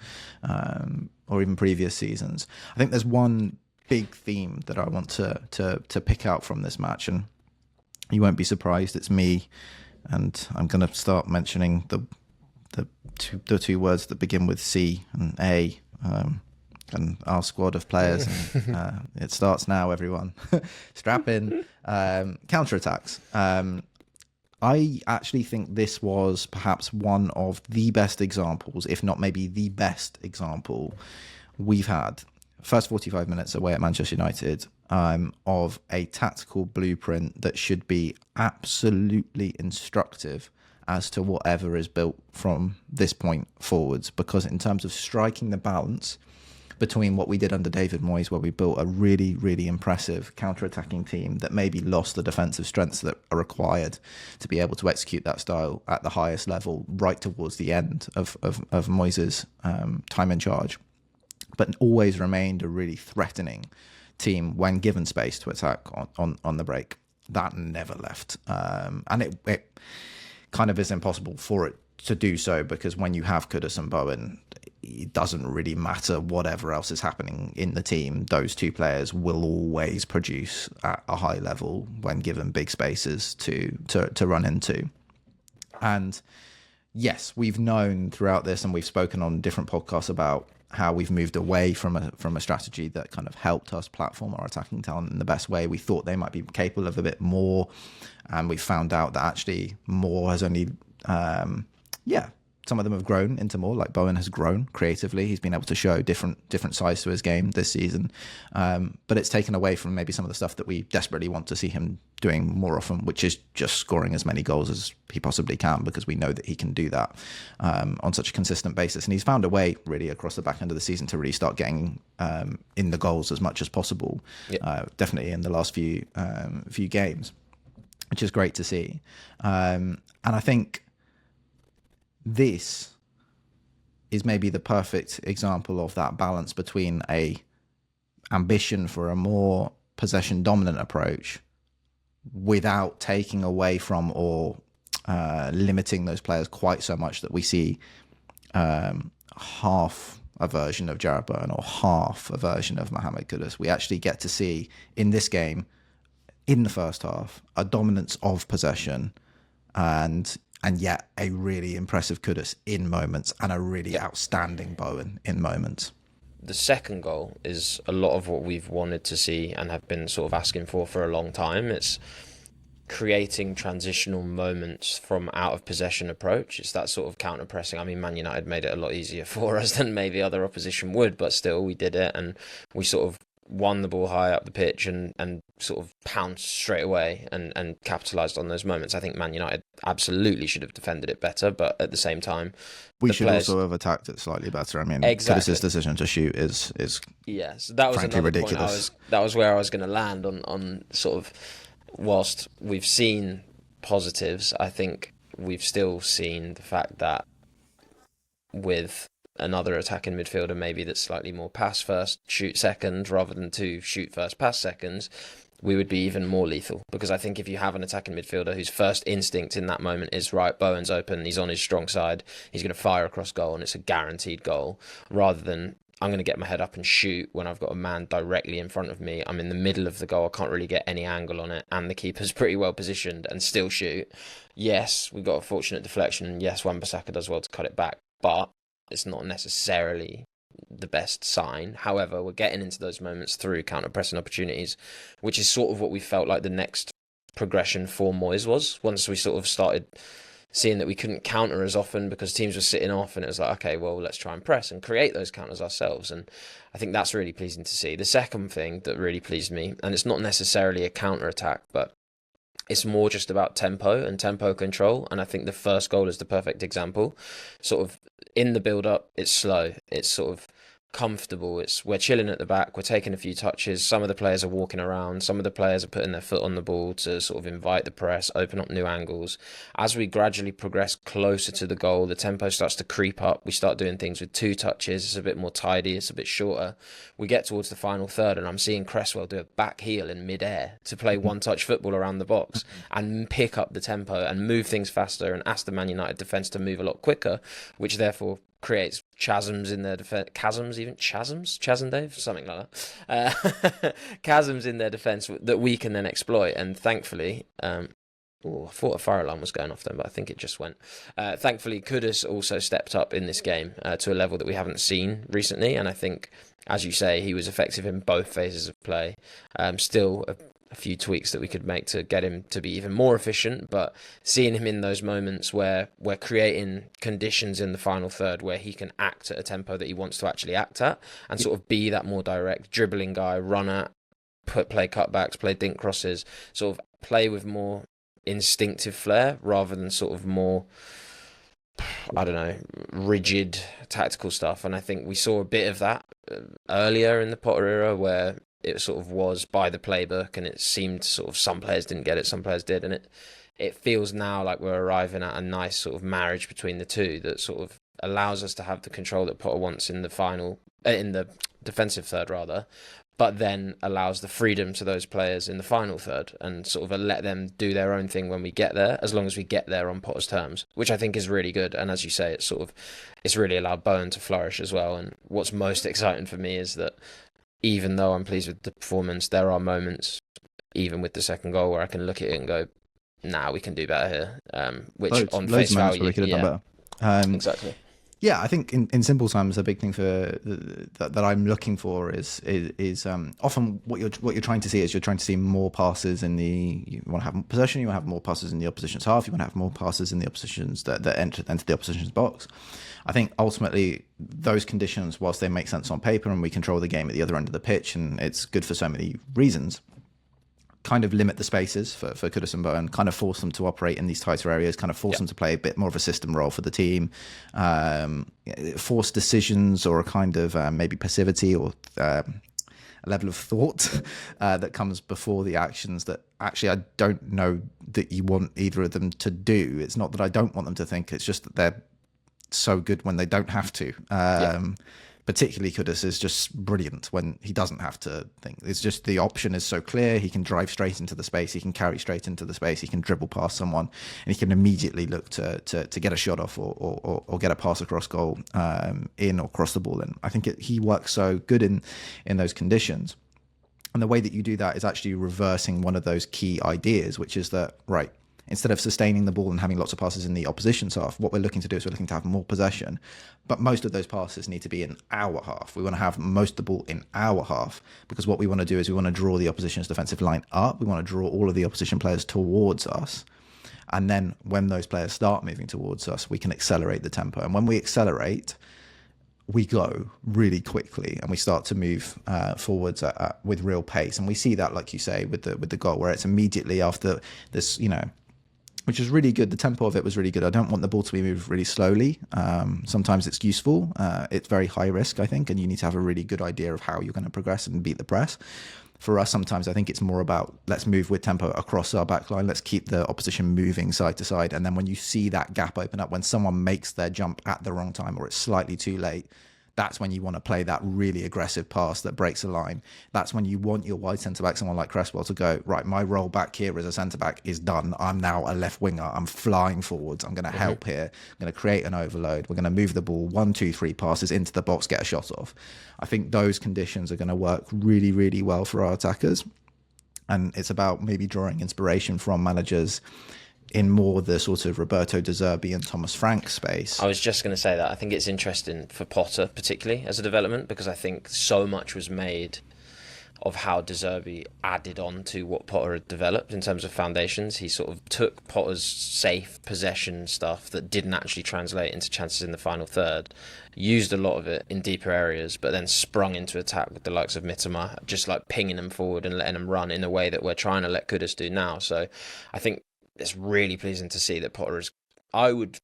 seasons. I think there's one big theme that I want to pick out from this match, and you won't be surprised, it's me, and I'm going to start mentioning the two words that begin with C and A. And our squad of players. And, it starts now, everyone. Strap in. Counter-attacks. I actually think this was perhaps one of the best examples, if not maybe the best example we've had. First 45 minutes away at Manchester United, of a tactical blueprint that should be absolutely instructive as to whatever is built from this point forwards. Because in terms of striking the balance between what we did under David Moyes, where we built a really, really impressive counter-attacking team that maybe lost the defensive strengths that are required to be able to execute that style at the highest level right towards the end of Moyes' time in charge, but always remained a really threatening team when given space to attack on the break. That never left. And it kind of is impossible for it to do so, because when you have Kudus and Bowen, it doesn't really matter whatever else is happening in the team. Those two players will always produce at a high level when given big spaces to run into. And yes, we've known throughout this, and we've spoken on different podcasts about how we've moved away from a strategy that kind of helped us platform our attacking talent in the best way. We thought they might be capable of a bit more, and we found out that actually more has only some of them have grown into more. Like Bowen has grown creatively. He's been able to show different sides to his game this season. But it's taken away from maybe some of the stuff that we desperately want to see him doing more often, which is just scoring as many goals as he possibly can, because we know that he can do that on such a consistent basis. And he's found a way really across the back end of the season to really start getting in the goals as much as possible. Yep. Definitely in the last few games, which is great to see. And I think this is maybe the perfect example of that balance between a ambition for a more possession dominant approach without taking away from or limiting those players quite so much that we see half a version of Jarrod Bowen or half a version of Mohammed Kudus. We actually get to see in this game, in the first half, a dominance of possession and yet a really impressive Kudus in moments and a really outstanding Bowen in moments. The second goal is a lot of what we've wanted to see and have been sort of asking for a long time. It's creating transitional moments from out of possession approach. It's that sort of counter pressing. I mean, Man United made it a lot easier for us than maybe other opposition would, but still we did it, and we sort of won the ball high up the pitch and sort of pounced straight away and capitalised on those moments. I think Man United absolutely should have defended it better, but at the same time, we should also have attacked it slightly better. I mean, exactly. Kudus' decision to shoot is yes, that was frankly another ridiculous. Point that was where I was going to land on sort of, whilst we've seen positives, I think we've still seen the fact that with another attacking midfielder maybe that's slightly more pass first, shoot second, rather than two shoot first, pass seconds, we would be even more lethal. Because I think if you have an attacking midfielder whose first instinct in that moment is, right, Bowen's open, he's on his strong side, he's going to fire across goal and it's a guaranteed goal, rather than I'm going to get my head up and shoot when I've got a man directly in front of me, I'm in the middle of the goal, I can't really get any angle on it, and the keeper's pretty well positioned, and still shoot. Yes, we got a fortunate deflection, and yes, Wan-Bissaka does well to cut it back, but it's not necessarily the best sign. However, we're getting into those moments through counter-pressing opportunities, which is sort of what we felt like the next progression for Moyes was, once we sort of started seeing that we couldn't counter as often because teams were sitting off, and it was like, okay, well, let's try and press and create those counters ourselves. And I think that's really pleasing to see. The second thing that really pleased me, and it's not necessarily a counter-attack, but it's more just about tempo and tempo control. And I think the first goal is the perfect example. Sort of in the build-up, it's slow. It's sort of comfortable. We're chilling at the back. We're taking a few touches. Some of the players are walking around. Some of the players are putting their foot on the ball to sort of invite the press, open up new angles. As we gradually progress closer to the goal, the tempo starts to creep up. We start doing things with 2 touches. It's a bit more tidy. It's a bit shorter. We get towards the final third, and I'm seeing Cresswell do a back heel in mid-air to play one-touch football around the box and pick up the tempo and move things faster and ask the Man United defence to move a lot quicker, which therefore creates chasms in their defense, chasm Dave, something like that, chasms in their defense that we can then exploit. And thankfully, I thought a fire alarm was going off then, but I think it just went. Thankfully, Kudus also stepped up in this game to a level that we haven't seen recently, and I think, as you say, he was effective in both phases of play. Still a few tweaks that we could make to get him to be even more efficient, but seeing him in those moments where we're creating conditions in the final third where he can act at a tempo that he wants to actually act at and sort of be that more direct dribbling guy, run at, play cutbacks, play dink crosses, sort of play with more instinctive flair rather than sort of more, I don't know, rigid tactical stuff. And I think we saw a bit of that earlier in the Potter era, where it sort of was by the playbook, and it seemed sort of some players didn't get it, some players did, and it feels now like we're arriving at a nice sort of marriage between the two that sort of allows us to have the control that Potter wants in the defensive third rather, but then allows the freedom to those players in the final third and sort of let them do their own thing when we get there, as long as we get there on Potter's terms, which I think is really good. And as you say, it's really allowed Bowen to flourish as well. And what's most exciting for me is that even though I'm pleased with the performance, there are moments, even with the second goal, where I can look at it and go, nah, we can do better here. Which on face value, we could have done better. Exactly. Yeah, I think in simple terms, a big thing that I'm looking for is often what you're trying to see is you're trying to see more passes you want to have possession, you want to have more passes in the opposition's half, you want to have more passes in the opposition's that enter the opposition's box. I think ultimately those conditions, whilst they make sense on paper and we control the game at the other end of the pitch, and it's good for so many reasons, kind of limit the spaces for Kudus and Bowen, kind of force them to operate in these tighter areas, kind of force them to play a bit more of a system role for the team, force decisions or a kind of maybe passivity or a level of thought that comes before the actions that actually I don't know that you want either of them to do. It's not that I don't want them to think, it's just that they're so good when they don't have to. Particularly Kudus is just brilliant when he doesn't have to think. It's just the option is so clear. He can drive straight into the space. He can carry straight into the space. He can dribble past someone, and he can immediately look to get a shot off or get a pass across goal in or cross the ball. And I think he works so good in those conditions. And the way that you do that is actually reversing one of those key ideas, which is that, right, instead of sustaining the ball and having lots of passes in the opposition's half, what we're looking to do is we're looking to have more possession. But most of those passes need to be in our half. We want to have most of the ball in our half, because what we want to do is we want to draw the opposition's defensive line up. We want to draw all of the opposition players towards us. And then when those players start moving towards us, we can accelerate the tempo. And when we accelerate, we go really quickly and we start to move forwards with real pace. And we see that, like you say, with the goal, where it's immediately after this, which is really good. The tempo of it was really good. I don't want the ball to be moved really slowly. Sometimes it's useful. It's very high risk, I think, and you need to have a really good idea of how you're going to progress and beat the press. For us, sometimes I think it's more about let's move with tempo across our back line. Let's keep the opposition moving side to side. And then when you see that gap open up, when someone makes their jump at the wrong time or it's slightly too late, that's when you want to play that really aggressive pass that breaks a line. That's when you want your wide centre-back, someone like Cresswell, to go, right, my role back here as a centre-back is done. I'm now a left winger. I'm flying forwards. I'm going to help here. I'm going to create an overload. We're going to move the ball 1, 2, 3 passes into the box, get a shot off. I think those conditions are going to work really, really well for our attackers. And it's about maybe drawing inspiration from managers in more the sort of Roberto De Zerbi and Thomas Frank space. I was just going to say that. I think it's interesting for Potter, particularly as a development, because I think so much was made of how De Zerbi added on to what Potter had developed in terms of foundations. He sort of took Potter's safe possession stuff that didn't actually translate into chances in the final third, used a lot of it in deeper areas, but then sprung into attack with the likes of Mitoma, just like pinging them forward and letting them run in a way that we're trying to let Kudus do now. So I think it's really pleasing to see that Potter is, I would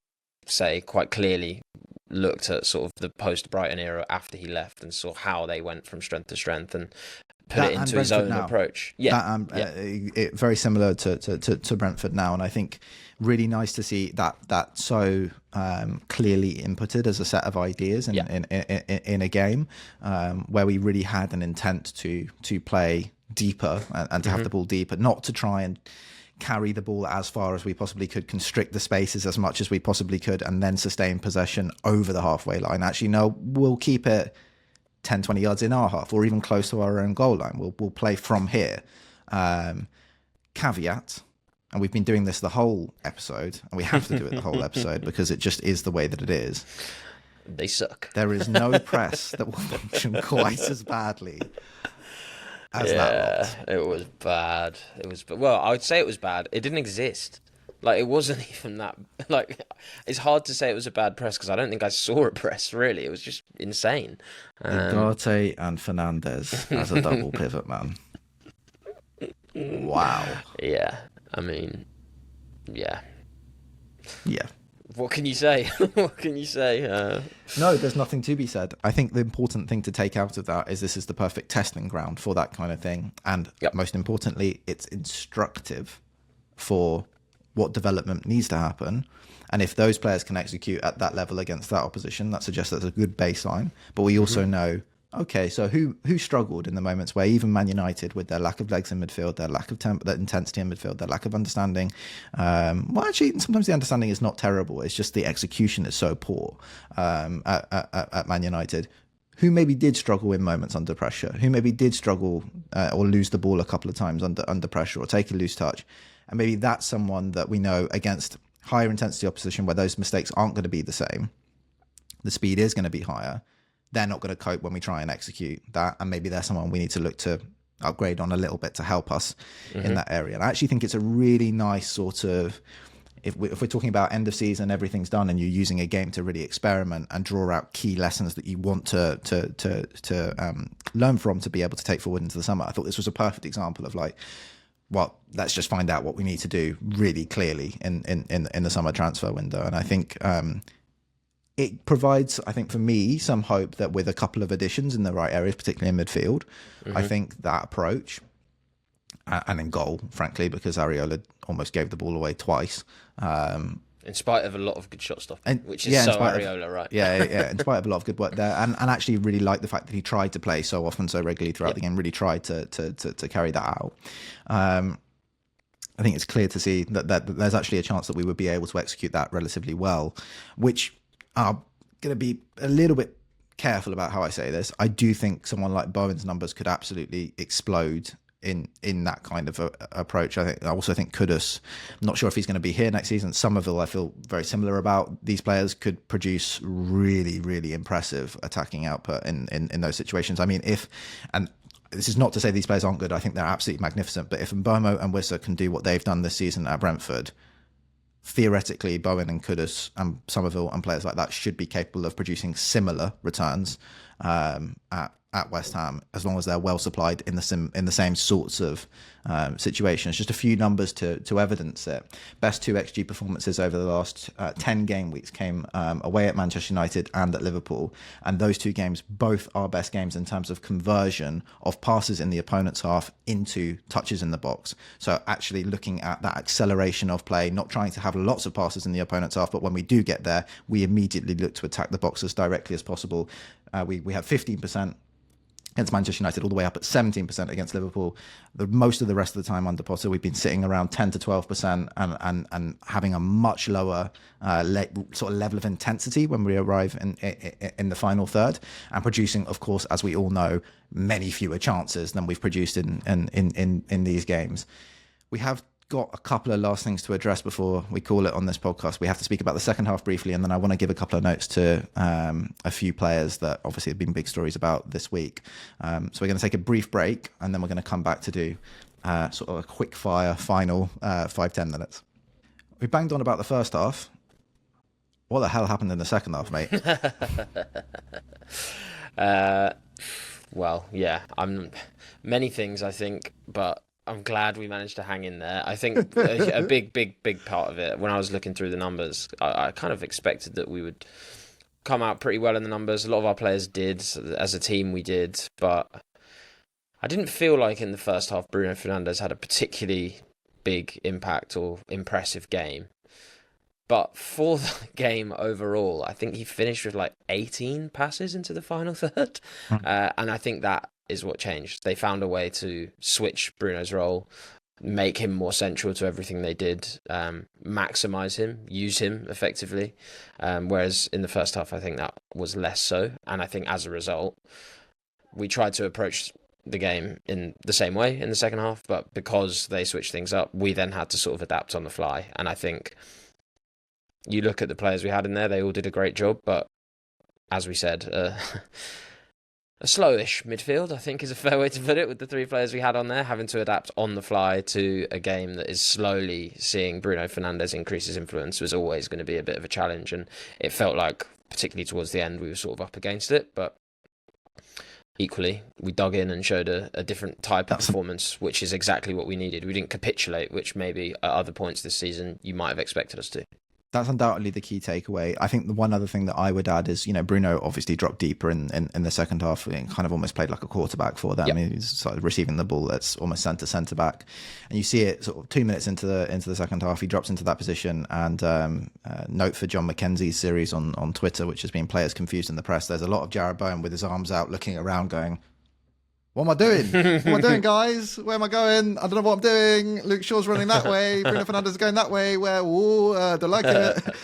say, quite clearly looked at sort of the post-Brighton era after he left and saw how they went from strength to strength and put it into his own approach. Yeah, very similar to Brentford now, and I think really nice to see that so clearly inputted as a set of ideas in a game where we really had an intent to play deeper and to have the ball deeper, not to try and carry the ball as far as we possibly could, constrict the spaces as much as we possibly could, and then sustain possession over the halfway line. Actually, no, we'll keep it 10, 20 yards in our half, or even close to our own goal line. We'll play from here. Caveat, and we've been doing this the whole episode, and we have to do it the whole episode because it just is the way that it is. They suck. There is no press that will function quite as badly as that lot. It was bad. Well, I would say it was bad. It didn't exist. Like, it wasn't even that. Like, it's hard to say it was a bad press because I don't think I saw a press, really. It was just insane. Ugarte and Fernandez as a double pivot, man. Wow. Yeah. I mean, yeah. Yeah. What can you say? What can you say? No, there's nothing to be said. I think the important thing to take out of that is this is the perfect testing ground for that kind of thing. And most importantly, it's instructive for what development needs to happen. And if those players can execute at that level against that opposition, that suggests that's a good baseline. But we also know, okay, so who struggled in the moments where even Man United, with their lack of legs in midfield, their lack of their intensity in midfield, their lack of understanding, well, actually, sometimes the understanding is not terrible. It's just the execution is so poor at Man United. Who maybe did struggle in moments under pressure, who maybe did struggle or lose the ball a couple of times under pressure or take a loose touch. And maybe that's someone that we know against higher intensity opposition where those mistakes aren't going to be the same. The speed is going to be higher. They're not going to cope when we try and execute that. And maybe they're someone we need to look to upgrade on a little bit to help us in that area. And I actually think it's a really nice sort of, if we're talking about end of season, everything's done and you're using a game to really experiment and draw out key lessons that you want to learn from to be able to take forward into the summer. I thought this was a perfect example of like, well, let's just find out what we need to do really clearly in the summer transfer window. And I think it provides, I think for me, some hope that with a couple of additions in the right areas, particularly in midfield, I think that approach, and in goal, frankly, because Areola almost gave the ball away twice. In spite of a lot of good shot stopping, which is so Areola, right? Yeah, in spite of a lot of good work there. And actually really like the fact that he tried to play so often, so regularly throughout the game, really tried to carry that out. I think it's clear to see that there's actually a chance that we would be able to execute that relatively well, which I'm going to be a little bit careful about how I say this. I do think someone like Bowen's numbers could absolutely explode in that kind of approach. I also think Kudus, I'm not sure if he's going to be here next season. Somerville, I feel very similar about. These players could produce really, really impressive attacking output in those situations. I mean, and this is not to say these players aren't good. I think they're absolutely magnificent. But if Mbomo and Wissa can do what they've done this season at Brentford, theoretically, Bowen and Kudus and Somerville and players like that should be capable of producing similar returns at West Ham, as long as they're well supplied in the same sorts of situations. Just a few numbers to evidence it. Best 2 XG performances over the last 10 game weeks came away at Manchester United and at Liverpool, and those 2 games both are best games in terms of conversion of passes in the opponent's half into touches in the box. So actually looking at that acceleration of play, not trying to have lots of passes in the opponent's half, but when we do get there, we immediately look to attack the box as directly as possible. We have 15% against Manchester United, all the way up at 17% against Liverpool. Most of the rest of the time under Potter, we've been sitting around 10 to 12% and having a much lower sort of level of intensity when we arrive in the final third, and producing, of course, as we all know, many fewer chances than we've produced in these games. We have got a couple of last things to address before we call it on this podcast. We have to speak about the second half briefly, and then I want to give a couple of notes to a few players that obviously have been big stories about this week. So we're going to take a brief break, and then we're going to come back to do sort of a quick fire final 5-10 minutes. We banged on about the first half. What the hell happened in the second half, mate? Well, yeah, many things, I think, but I'm glad we managed to hang in there. I think a big part of it, when I was looking through the numbers, I kind of expected that we would come out pretty well in the numbers. A lot of our players did. As a team, we did. But I didn't feel like in the first half Bruno Fernandes had a particularly big impact or impressive game. But for the game overall, I think he finished with like 18 passes into the final third. And I think that is what changed. They found a way to switch Bruno's role, make him more central to everything they did, maximise him, use him effectively. Whereas in the first half, I think that was less so. And I think as a result, we tried to approach the game in the same way in the second half. But because they switched things up, we then had to sort of adapt on the fly. And I think you look at the players we had in there, they all did a great job. But as we said, a slowish midfield, I think, is a fair way to put it, with the three players we had on there, having to adapt on the fly to a game that is slowly seeing Bruno Fernandes increase his influence was always going to be a bit of a challenge. And it felt like, particularly towards the end, we were sort of up against it. But equally, we dug in and showed a different type of performance, which is exactly what we needed. We didn't capitulate, which maybe at other points this season you might have expected us to. That's undoubtedly the key takeaway. I think the one other thing that I would add is, Bruno obviously dropped deeper in the second half and kind of almost played like a quarterback for them. Yep. I mean, he's sort of receiving the ball that's almost centre back. And you see it sort of 2 minutes into the second half, he drops into that position. And note for John McKenzie's series on Twitter, which has been players confused in the press, there's a lot of Jarrod Bowen with his arms out looking around going, what am I doing? What am I doing, guys? Where am I going? I don't know what I'm doing. Luke Shaw's running that way. Bruno Fernandes is going that way. Don't like it.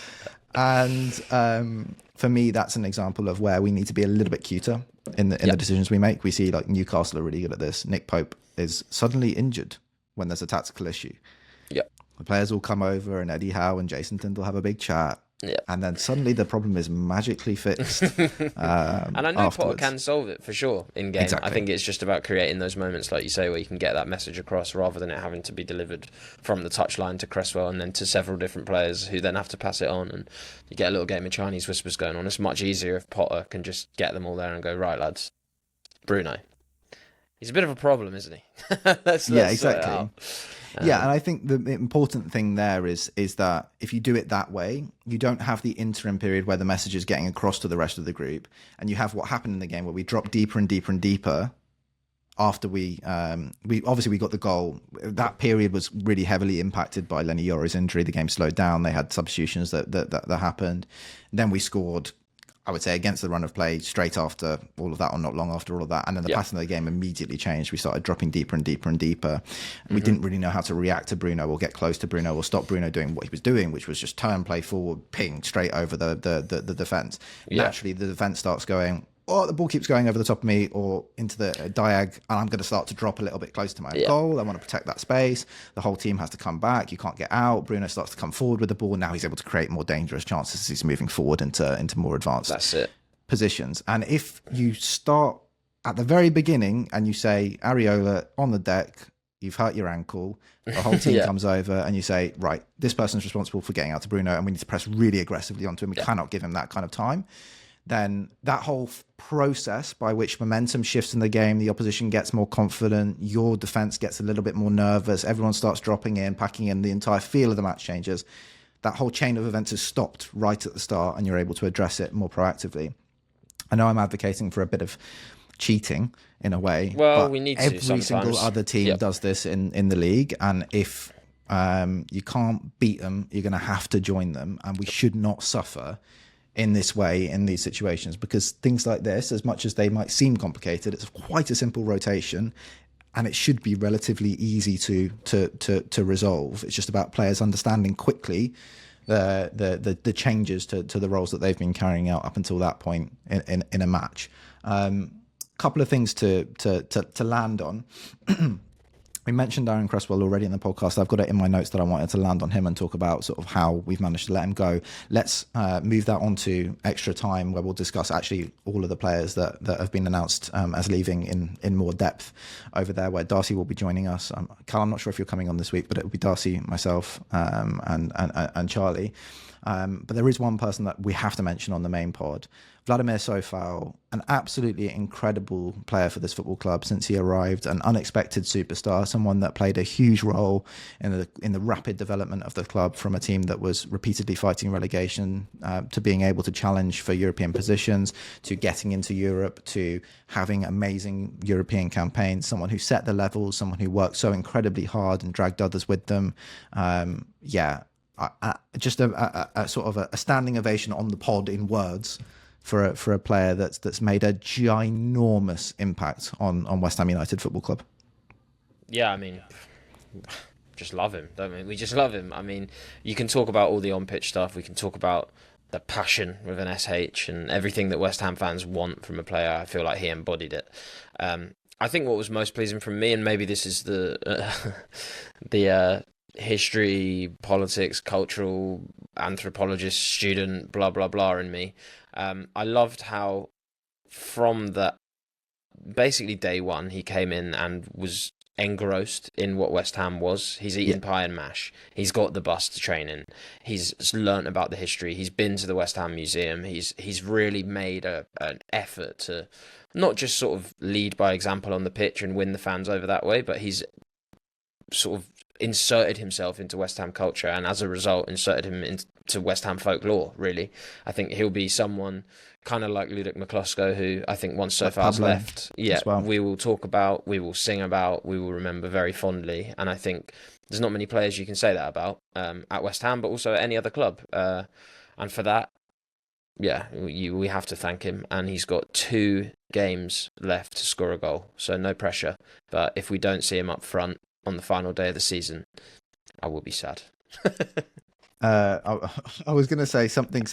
And for me, that's an example of where we need to be a little bit cuter in the decisions we make. We see like Newcastle are really good at this. Nick Pope is suddenly injured when there's a tactical issue. Yep. The players will come over and Eddie Howe and Jason Tindall have a big chat. Yeah. And then suddenly the problem is magically fixed. And I know afterwards. Potter can solve it for sure in game. Exactly. I think it's just about creating those moments, like you say, where you can get that message across rather than it having to be delivered from the touchline to Cresswell and then to several different players who then have to pass it on. And you get a little game of Chinese whispers going on. It's much easier if Potter can just get them all there and go, right, lads, Bruno. He's a bit of a problem, isn't he? let's exactly. Yeah, and I think the important thing there is that if you do it that way, you don't have the interim period where the message is getting across to the rest of the group, and you have what happened in the game where we dropped deeper and deeper and deeper after we got the goal. That period was really heavily impacted by Lenny Yora's injury. The game slowed down. They had substitutions that happened. And then we scored, I would say, against the run of play straight after all of that, or not long after all of that. And then the pattern of the game immediately changed. We started dropping deeper and deeper and deeper. And we didn't really know how to react to Bruno or get close to Bruno or stop Bruno doing what he was doing, which was just turn, play forward, ping straight over the defence. Naturally, the defence starts going, the ball keeps going over the top of me or into the diag, and I'm going to start to drop a little bit close to my goal. I want to protect that space. The whole team has to come back. You can't get out. Bruno starts to come forward with the ball. Now he's able to create more dangerous chances as he's moving forward into more advanced positions. And if you start at the very beginning and you say, Areola on the deck, you've hurt your ankle, the whole team comes over and you say, right, this person's responsible for getting out to Bruno and we need to press really aggressively onto him. We cannot give him that kind of time. Then that whole process by which momentum shifts in the game, the opposition gets more confident, your defence gets a little bit more nervous, everyone starts dropping in, packing in, the entire feel of the match changes. That whole chain of events is stopped right at the start and you're able to address it more proactively. I know I'm advocating for a bit of cheating in a way. Well, we need to every sometimes. Single other team does this in the league, and if you can't beat them, you're going to have to join them, and we should not suffer in this way in these situations, because things like this, as much as they might seem complicated, it's quite a simple rotation and it should be relatively easy to resolve. It's just about players understanding quickly the changes to the roles that they've been carrying out up until that point in a match. Couple of things to land on. We mentioned Aaron Cresswell already in the podcast. I've got it in my notes that I wanted to land on him and talk about sort of how we've managed to let him go. Let's move that on to extra time, where we'll discuss actually all of the players that have been announced as leaving in more depth over there, where Darcy will be joining us. Cal, I'm not sure if you're coming on this week, but it will be Darcy, myself, and Charlie. But there is one person that we have to mention on the main pod. Vladimír Coufal, an absolutely incredible player for this football club since he arrived, an unexpected superstar, someone that played a huge role in the rapid development of the club from a team that was repeatedly fighting relegation to being able to challenge for European positions, to getting into Europe, to having amazing European campaigns, someone who set the levels, someone who worked so incredibly hard and dragged others with them. Just a sort of a standing ovation on the pod in words for a player that's made a ginormous impact on West Ham United Football Club. Yeah, I mean, just love him, don't we? We just love him. I mean, you can talk about all the on-pitch stuff. We can talk about the passion with an SH and everything that West Ham fans want from a player. I feel like he embodied it. I think what was most pleasing from me, and maybe this is the history, politics, cultural anthropologist, student, blah, blah, blah in me. I loved how from that, basically day one, he came in and was engrossed in what West Ham was. He's eaten pie and mash. He's got the bus to train in. He's learnt about the history. He's been to the West Ham Museum. He's really made an effort to not just sort of lead by example on the pitch and win the fans over that way, but he's sort of inserted himself into West Ham culture, and as a result inserted him into West Ham folklore, really. I think he'll be someone kind of like Ludovic McCloskey, who I think once Coufal's left, we will talk about, we will sing about, we will remember very fondly. And I think there's not many players you can say that about at West Ham, but also at any other club. And for that, we have to thank him. And he's got 2 games left to score a goal, so no pressure. But if we don't see him up front on the final day of the season, I will be sad. I was going to say something,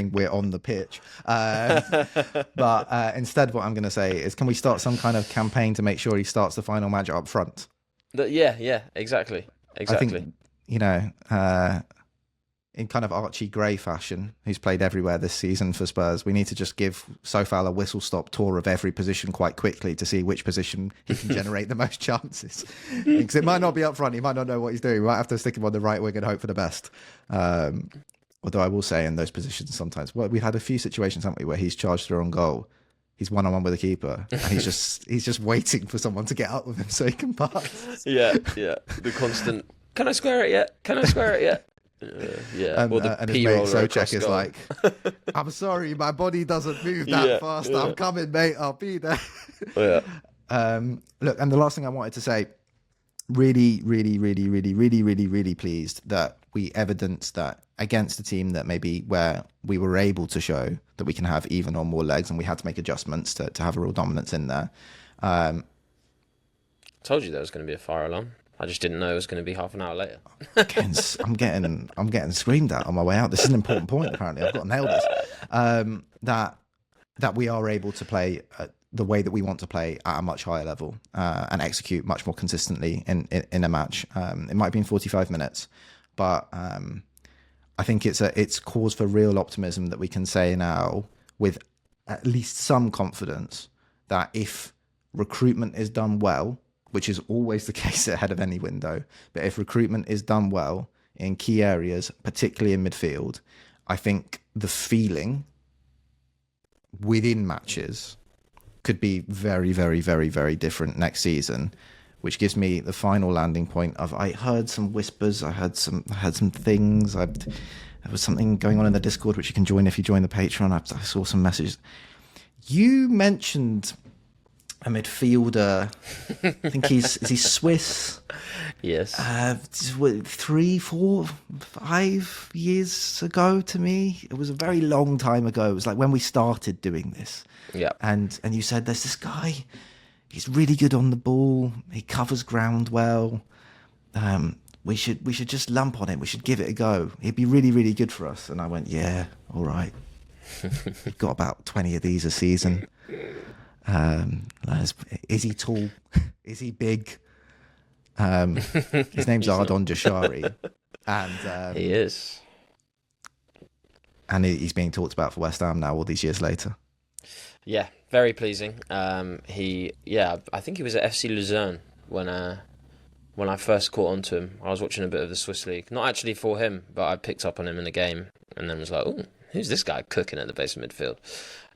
we're on the pitch. But instead what I'm going to say is, can we start some kind of campaign to make sure he starts the final match up front? Exactly. I think, in kind of Archie Gray fashion, who's played everywhere this season for Spurs, we need to just give Coufal a whistle-stop tour of every position quite quickly to see which position he can generate the most chances. Because it might not be up front, he might not know what he's doing. We might have to stick him on the right wing and hope for the best. Although I will say in those positions sometimes, we've had a few situations, haven't we, where he's charged through on goal. He's one-on-one with the keeper, and he's just waiting for someone to get up with him so he can pass. Yeah. The constant, can I square it yet? Or the and his mate Soucek is like, I'm sorry, my body doesn't move that fast. I'm coming, mate. I'll be there. Look, and the last thing I wanted to say, really, really, really, really, really, really, really pleased that we evidenced that against a team that maybe where we were able to show that we can have even or more legs, and we had to make adjustments to have a real dominance in there. Told you there was going to be a fire alarm. I just didn't know it was going to be half an hour later. I'm getting screamed at on my way out. This is an important point. Apparently, I've got to nail this. That we are able to play the way that we want to play at a much higher level and execute much more consistently in a match. It might be in 45 minutes, but I think it's cause for real optimism that we can say now with at least some confidence that if recruitment is done well, which is always the case ahead of any window, but if recruitment is done well in key areas, particularly in midfield, I think the feeling within matches could be very, very, very, very different next season, which gives me the final landing point of, I heard some whispers, I heard some things, there was something going on in the Discord, which you can join if you join the Patreon. I saw some messages. You mentioned a midfielder. I think is he Swiss? Yes. 3, 4, 5 years ago to me. It was a very long time ago. It was like when we started doing this. Yeah. And you said, there's this guy, he's really good on the ball, he covers ground well. We should just lump on him. We should give it a go. He'd be really, really good for us. And I went, yeah, all right. Got about 20 of these a season. Is he tall? Is he big? His name's Ardon Jashari, and he is, and he's being talked about for West Ham now, all these years later. Yeah, very pleasing. I think he was at FC Luzerne when I first caught on to him. I was watching a bit of the Swiss League, not actually for him, but I picked up on him in a game, and then was like, "Oh, who's this guy cooking at the base of midfield?"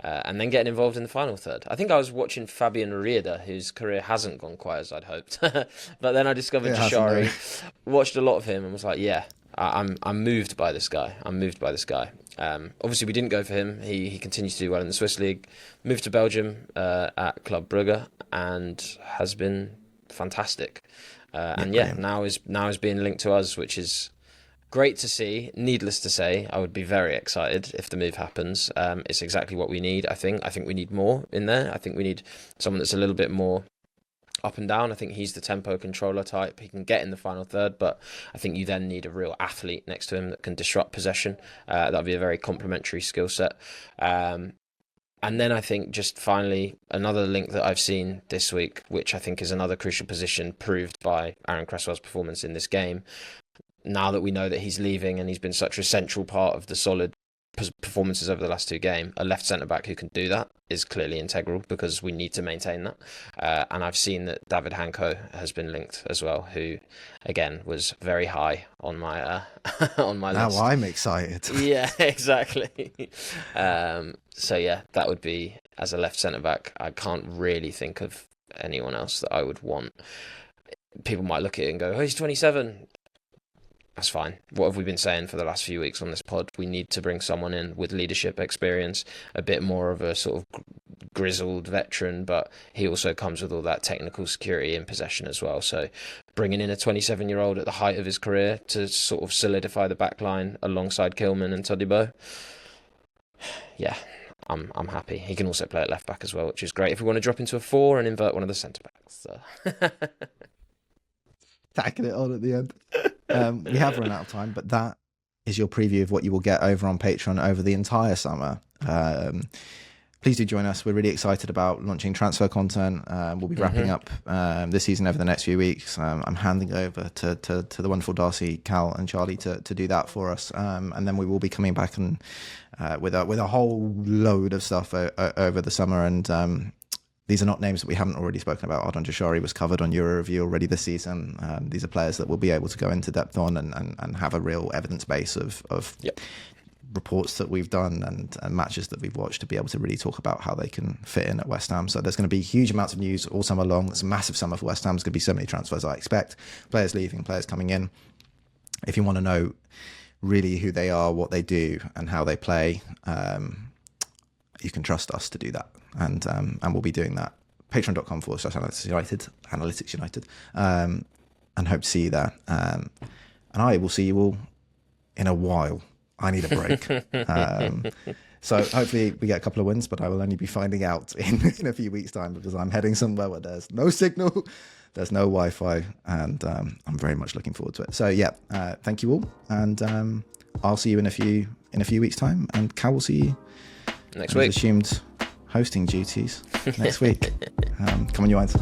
And then getting involved in the final third. I think I was watching Fabian Rieder, whose career hasn't gone quite as I'd hoped. But then I discovered Jashari, watched a lot of him, and was like, "Yeah, I'm moved by this guy. Obviously, we didn't go for him. He continues to do well in the Swiss League. Moved to Belgium at Club Brugge and has been fantastic. Now is being linked to us, which is great to see. Needless to say, I would be very excited if the move happens. It's exactly what we need. I think we need more in there. I think we need someone that's a little bit more up and down. I think he's the tempo controller type. He can get in the final third, but I think you then need a real athlete next to him that can disrupt possession. That'd be a very complementary skill set. And then I think just finally, another link that I've seen this week, which I think is another crucial position proved by Aaron Cresswell's performance in this game. Now that we know that he's leaving and he's been such a central part of the solid performances over the last two games, a left centre-back who can do that is clearly integral because we need to maintain that. And I've seen that David Hanko has been linked as well, who, again, was very high on my on my list. Now I'm excited. Yeah, exactly. So yeah, that would be, as a left centre-back, I can't really think of anyone else that I would want. People might look at it and go, "Oh, he's 27. That's fine. What have we been saying for the last few weeks on this pod? We need to bring someone in with leadership experience, a bit more of a sort of grizzled veteran, but he also comes with all that technical security in possession as well. So bringing in a 27-year-old at the height of his career to sort of solidify the back line alongside Kilman and Todibo, yeah, I'm happy. He can also play at left back as well, which is great if we want to drop into a 4 and invert one of the centre backs. So. Tacking it on at the end. We have run out of time, but that is your preview of what you will get over on Patreon over the entire summer. Please do join us. We're really excited about launching transfer content. We'll be wrapping up this season over the next few weeks. I'm handing over to the wonderful Darcy, Cal and Charlie to do that for us. And then we will be coming back and with a whole load of stuff over the summer. And these are not names that we haven't already spoken about. Ardon Jashari was covered on Euro Review already this season. These are players that we'll be able to go into depth on and have a real evidence base of reports that we've done and matches that we've watched to be able to really talk about how they can fit in at West Ham. So there's going to be huge amounts of news all summer long. It's a massive summer for West Ham. There's going to be so many transfers, I expect. Players leaving, players coming in. If you want to know really who they are, what they do and how they play, you can trust us to do that. And we'll be doing that. Patreon.com/Analytics United. And hope to see you there. And I will see you all in a while. I need a break. So hopefully we get a couple of wins, but I will only be finding out in a few weeks' time because I'm heading somewhere where there's no signal, there's no Wi-Fi, and I'm very much looking forward to it. So yeah, thank you all, and I'll see you in a few weeks' time, and Cal will see you next week. Assumed hosting duties next week. Come on, you answer.